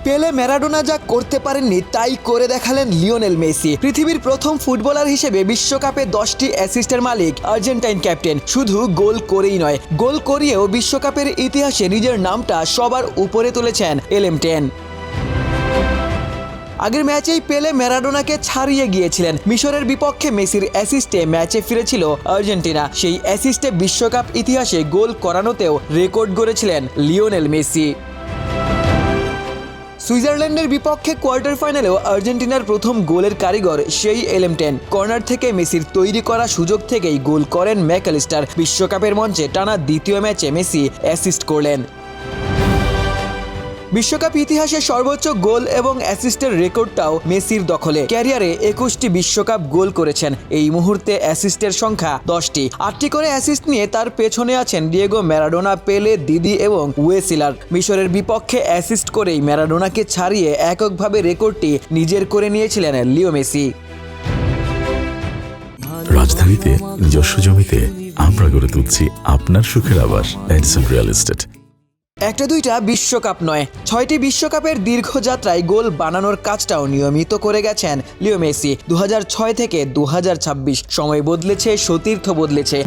পেলে ম্যারাডোনা যা করতে পারেননি তাই করে দেখালেন লিওনেল মেসি। পৃথিবীর প্রথম ফুটবলার হিসেবে বিশ্বকাপে 10টি অ্যাসিস্টের মালিক আর্জেন্টাইন ক্যাপ্টেন। শুধু গোল করেই নয়, গোল করিয়েও বিশ্বকাপের ইতিহাসে নিজের নামটা সবার উপরে তুলেছেন এলএম10। আগের ম্যাচেই পেলে ম্যারাডোনাকে ছাড়িয়ে গিয়েছিলেন। মিশরের বিপক্ষে মেসির অ্যাসিস্টে ম্যাচে ফিরেছিল আর্জেন্টিনা। সেই অ্যাসিস্টে বিশ্বকাপ ইতিহাসে গোল করানোতেও রেকর্ড গড়েছিলেন লিওনেল মেসি। সুইজারল্যান্ডের বিপক্ষে কোয়ার্টার ফাইনালেও আর্জেন্টিনার প্রথম গোলের কারিগর সেই এলএম10। কর্নার থেকে মেসির তৈরি করা সুযোগ থেকেই গোল করেন ম্যাকঅ্যালিস্টার। বিশ্বকাপের মঞ্চে টানা দ্বিতীয় ম্যাচে মেসি অ্যাসিস্ট করলেন। বিশ্বকাপ ইতিহাসে সর্বোচ্চ গোল এবং অ্যাসিস্টের রেকর্ডটাও মেসির দখলে। ক্যারিয়ারে 21টি বিশ্বকাপ গোল করেছেন। এই মুহূর্তে অ্যাসিস্টের সংখ্যা 10টি। 8টি করে অ্যাসিস্ট নিয়ে তার পেছনে আছেন ডিয়েগো ম্যারাডোনা, পেলে, দিদি এবং ওয়েসিলার। মিশরের বিপক্ষে অ্যাসিস্ট করেই ম্যারাডোনাকে ছাড়িয়ে এককভাবে রেকর্ডটি নিজের করে নিয়েছিলেন লিও মেসি। রাজধানীতে নিজস্ব জমিতে আমরা গড়ে তুলছি আপনার সুখের আবাস এডিসন রিয়েল এস্টেট। একটা দুইটা বিশ্বকাপ নয়, 6টি বিশ্বকাপের দীর্ঘ যাত্রায় গোল বানানোর কাজটাও নিয়মিত করে গেছেন লিও মেসি। 2006 থেকে 2026 সময় বদলেছে, সতীর্থ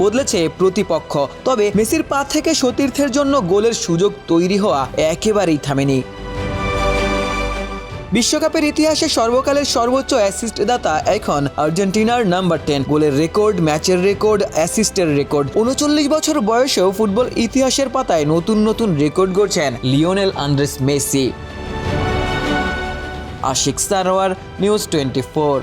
বদলেছে প্রতিপক্ষ। তবে মেসির পা থেকে সতীর্থের জন্য গোলের সুযোগ তৈরি হওয়া একেবারেই থামেনি। বিশ্বকাপের ইতিহাসে সর্বকালের সর্বোচ্চ অ্যাসিস্ট দাতা এখন আর্জেন্টিনার নাম্বার 10। গোলের রেকর্ড, ম্যাচের রেকর্ড, অ্যাসিস্টের রেকর্ড। 39 বছর বয়সেও ফুটবল ইতিহাসের পাতায় নতুন নতুন রেকর্ড গড়ছেন Lionel Andres Messi. Ashiq Sarwar, News 24।